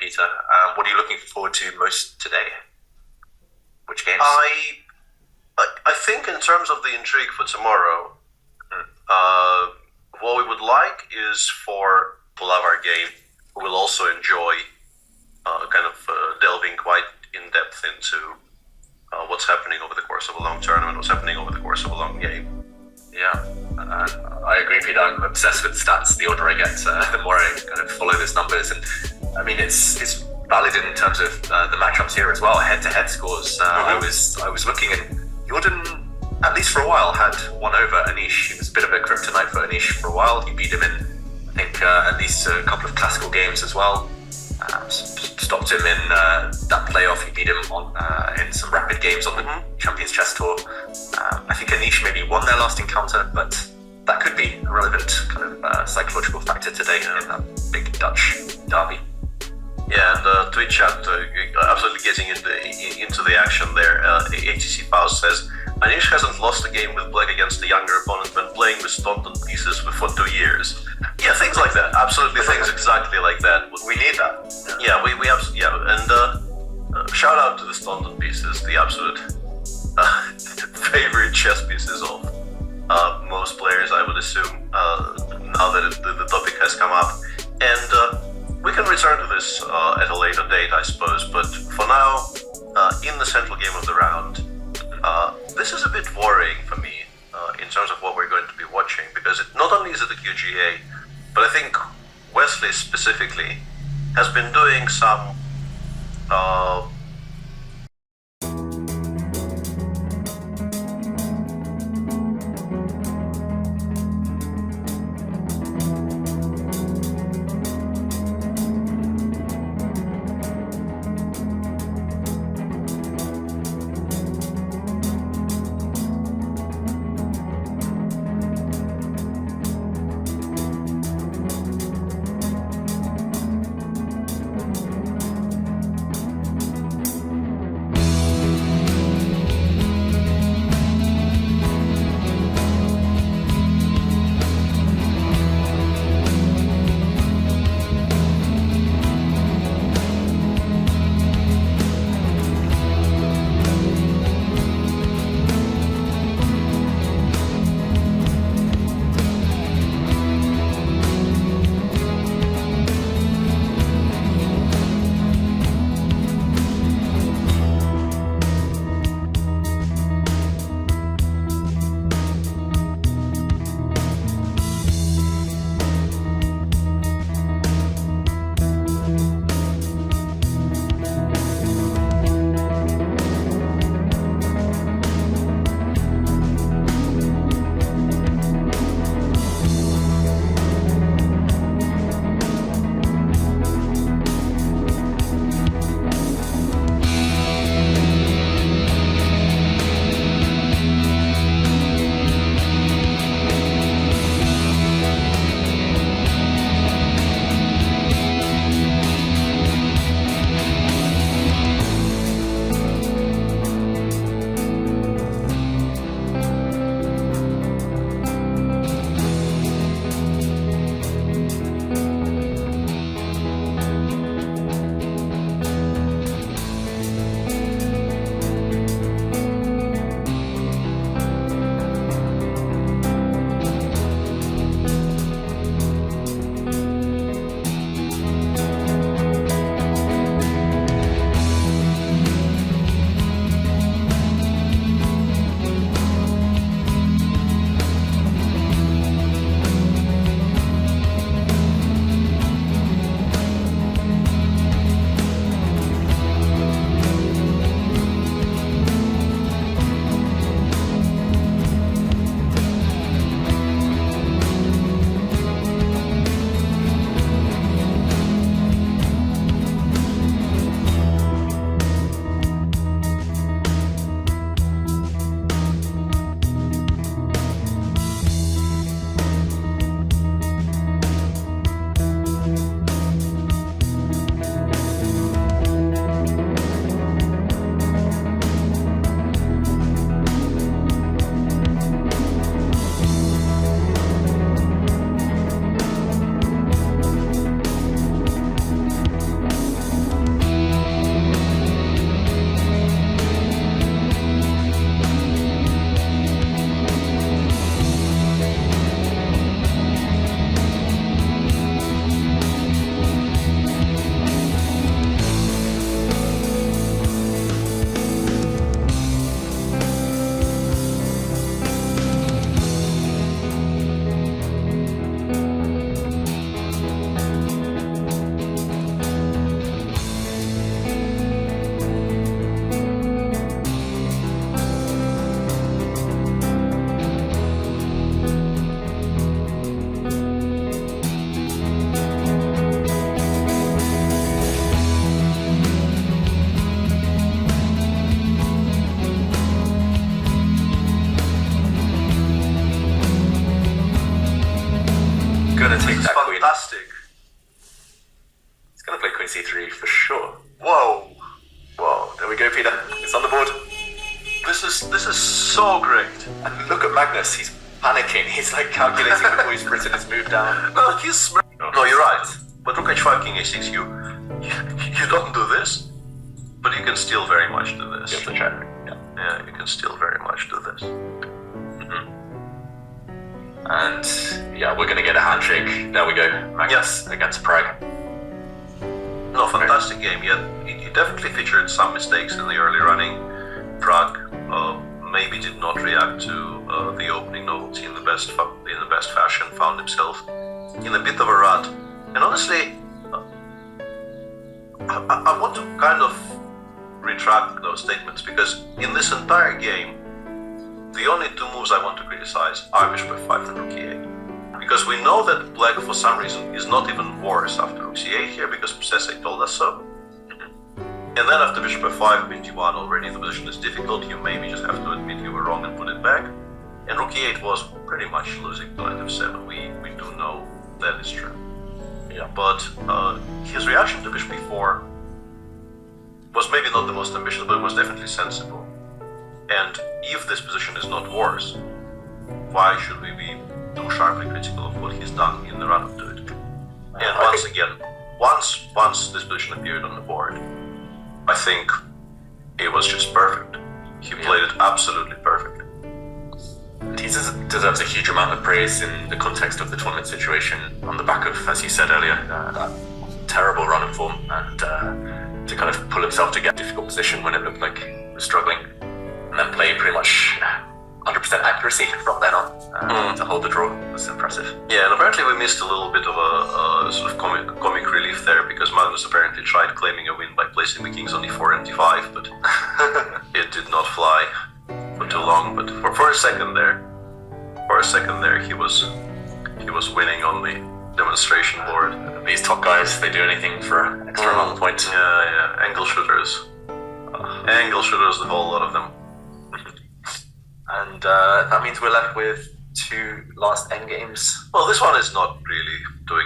Peter. What are you looking forward to most today? Which games? I think in terms of the intrigue for tomorrow, what we would like is for to love our game. We will also enjoy delving quite in depth into what's happening over the course of a long tournament, what's happening over the course of a long game. Yeah, I agree, Peter. I'm obsessed with stats. The older I get, the more I kind of follow those numbers, and I mean it's valid in terms of the matchups here as well. Head-to-head scores. I was looking, and Jordan, at least for a while, had one over Anish. He was a bit of a kryptonite for Anish for a while. He beat him in, I think, at least a couple of classical games as well. Stopped him in that playoff. He beat him in some rapid games on the Champions Chess Tour. I think Anish maybe won their last encounter, but that could be a relevant kind of psychological factor today in that big Dutch derby. Yeah, and Twitch chat absolutely getting into the action there. HCC Faust says, Anish hasn't lost a game with black against a younger opponent when playing with Staunton pieces for 2 years. Yeah, things like that. Absolutely, things exactly like that. We need that. Yeah, we absolutely, and shout out to the Staunton pieces, the absolute favorite chess pieces of most players, I would assume, now that the topic has come up. And we can return to this at a later date, I suppose, but for now, in the central game of the round, this is a bit worrying for me in terms of what we're going to be watching, because not only is it the QGA, but I think Wesley specifically has been doing some for sure. Whoa, there we go, Peter. It's on the board. This is so great. And look at Magnus. He's panicking. He's like calculating before he's written his move down. No, no, you're right. But rook h5, king a6, you don't do this, but you can still very much do this. You have to check. Yeah, you can still very much do this. And yeah, we're going to get a handshake. There we go. Magnus against Pragg. No, fantastic game. Yeah, he definitely featured some mistakes in the early running. Pragg maybe did not react to the opening novelty in the best fashion. Found himself in a bit of a rut. And honestly, I want to kind of retract those statements, because in this entire game, the only two moves I want to criticize are bishop f5 and rook e8. Because we know that black, for some reason, is not even worse after rook c8 here, because Sese told us so. And then after bishop f5, bit d1, already the position is difficult. You maybe just have to admit you were wrong and put it back. And rook e8 was pretty much losing to knight f7. We do know that is true. Yeah, but his reaction to bishop e4 was maybe not the most ambitious, but it was definitely sensible. And if this position is not worse, why should we be too sharply critical of what he's done in the run-up to it? And once again, once this position appeared on the board, I think it was just perfect. He played it absolutely perfect. He deserves a huge amount of praise in the context of the tournament situation, on the back of, as you said earlier, that terrible run of form, and to kind of pull himself to get a difficult position when it looked like he was struggling, and then play pretty much 100% accuracy from then on to hold the draw was impressive. Yeah, and apparently we missed a little bit of a sort of comic relief there, because Magnus apparently tried claiming a win by placing the kings on e4 and d5, but it did not fly for too long. But for a second there, he was winning on the demonstration board. These top guys, they do anything for an extra amount of points. Yeah, angle shooters, the whole lot of them. And that means we're left with two last endgames. Well, this one is not really doing